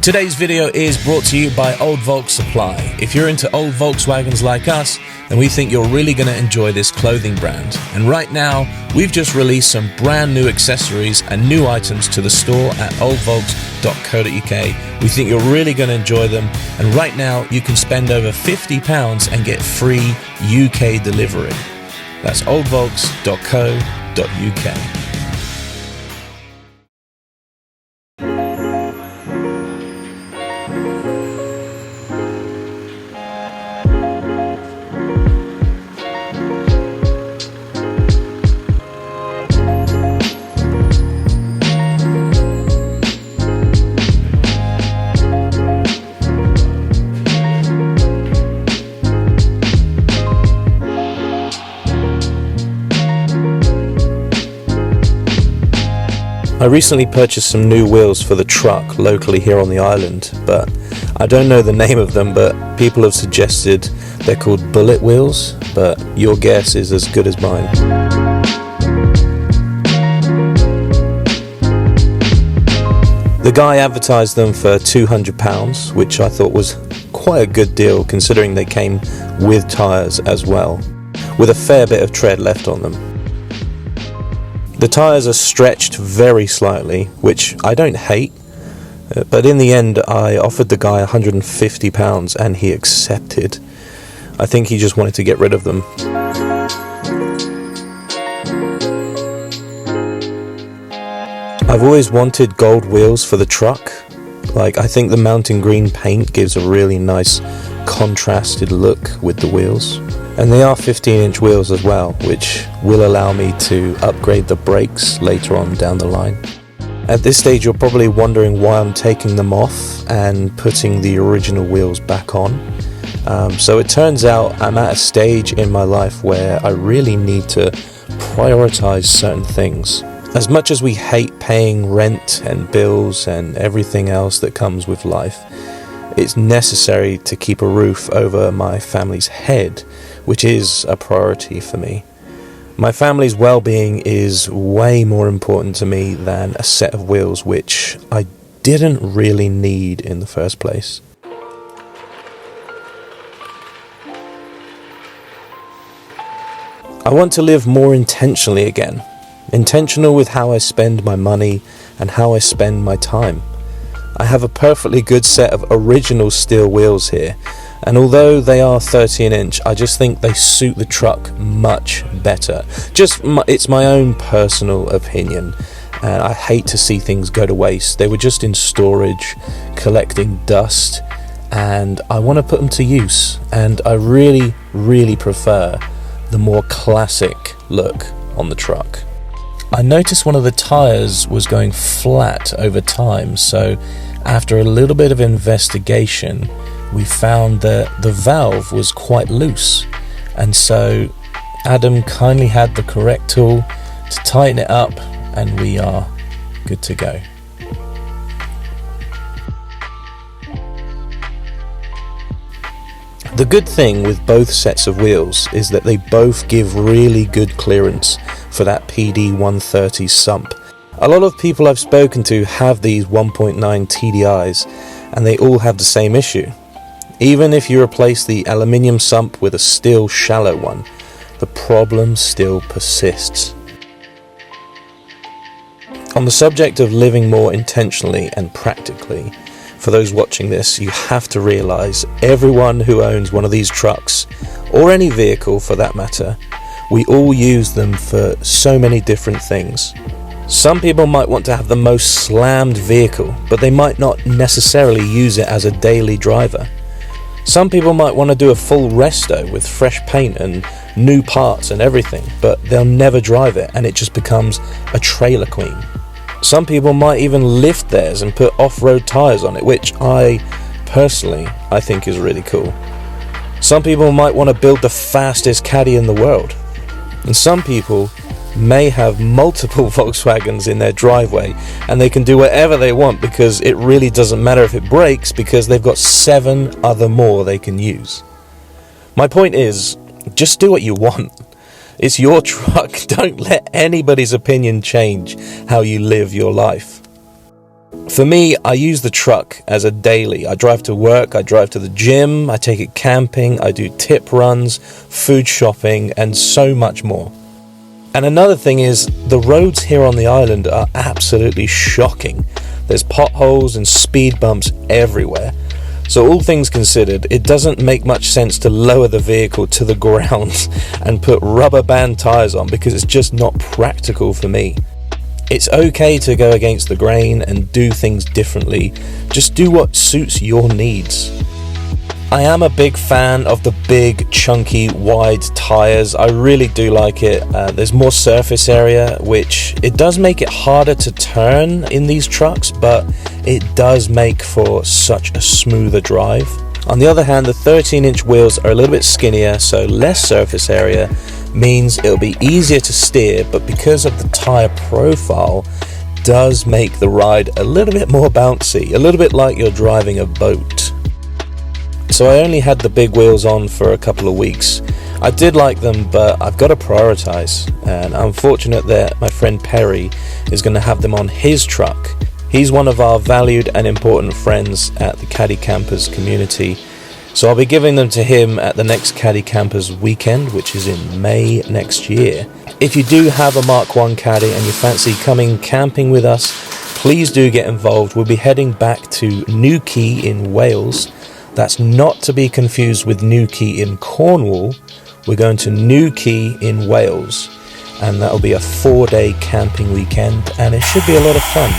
Today's video is brought to you by Old Volks Supply. If you're into old Volkswagens like us, then we think you're really going to enjoy this clothing brand. And right now, we've just released some brand new accessories and new items to the store at oldvolks.co.uk. We think you're really going to enjoy them. And right now, you can spend over £50 and get free UK delivery. That's oldvolks.co.uk. I recently purchased some new wheels for the truck locally here on the island, but I don't know the name of them, but people have suggested they're called bullet wheels, but your guess is as good as mine. The guy advertised them for £200, which I thought was quite a good deal considering they came with tyres as well, with a fair bit of tread left on them. The tyres are stretched very slightly, which I don't hate, but in the end I offered the guy £150 and he accepted. I think he just wanted to get rid of them. I've always wanted gold wheels for the truck. I think the mountain green paint gives a really nice contrasted look with the wheels. And they are 15-inch wheels as well, which will allow me to upgrade the brakes later on down the line. At this stage you're probably wondering why I'm taking them off and putting the original wheels back on. So it turns out I'm at a stage in my life where I really need to prioritize certain things. As much as we hate paying rent and bills and everything else that comes with life, it's necessary to keep a roof over my family's head, which is a priority for me. My family's well-being is way more important to me than a set of wheels which I didn't really need in the first place. I want to live more intentionally again. Intentional with how I spend my money and how I spend my time. I have a perfectly good set of original steel wheels here, and although they are 13-inch, I just think they suit the truck much better. It's my own personal opinion, and I hate to see things go to waste. They were just in storage, collecting dust, and I want to put them to use, and I really, really prefer the more classic look on the truck. I noticed one of the tyres was going flat over time, so after a little bit of investigation, we found that the valve was quite loose, and so Adam kindly had the correct tool to tighten it up, and we are good to go. The good thing with both sets of wheels is that they both give really good clearance for that PD 130 sump. A lot of people I've spoken to have these 1.9 TDIs and they all have the same issue. Even if you replace the aluminium sump with a steel shallow one, the problem still persists. On the subject of living more intentionally and practically, for those watching this, you have to realise everyone who owns one of these trucks, or any vehicle for that matter, we all use them for so many different things. Some people might want to have the most slammed vehicle, but they might not necessarily use it as a daily driver. Some people might want to do a full resto with fresh paint and new parts and everything, but they'll never drive it and it just becomes a trailer queen. Some people might even lift theirs and put off-road tyres on it, which I think is really cool. Some people might want to build the fastest Caddy in the world. And some people may have multiple Volkswagens in their driveway and they can do whatever they want because it really doesn't matter if it breaks because they've got 7 other more they can use. My point is, just do what you want. It's your truck. Don't let anybody's opinion change how you live your life. For me, I use the truck as a daily. I drive to work, I drive to the gym, I take it camping, I do tip runs, food shopping, and so much more. And another thing is, the roads here on the island are absolutely shocking. There's potholes and speed bumps everywhere. So all things considered, it doesn't make much sense to lower the vehicle to the ground and put rubber band tyres on, because it's just not practical for me. It's okay to go against the grain and do things differently. Just do what suits your needs. I am a big fan of the big, chunky, wide tyres. I really do like it. There's more surface area, which it does make it harder to turn in these trucks, but it does make for such a smoother drive. On the other hand, the 13-inch wheels are a little bit skinnier, so less surface area means it'll be easier to steer, but because of the tyre profile, does make the ride a little bit more bouncy, a little bit like you're driving a boat. So I only had the big wheels on for a couple of weeks. I did like them, but I've got to prioritize, and I'm fortunate that my friend Perry is going to have them on his truck. He's one of our valued and important friends at the Caddy Campers community, so I'll be giving them to him at the next Caddy Campers weekend, which is in May next year. If you do have a Mark 1 Caddy and you fancy coming camping with us, please do get involved. We'll be heading back to Newquay in Wales. That's not to be confused with Newquay in Cornwall. We're going to Newquay in Wales, and that'll be a 4-day camping weekend, and it should be a lot of fun.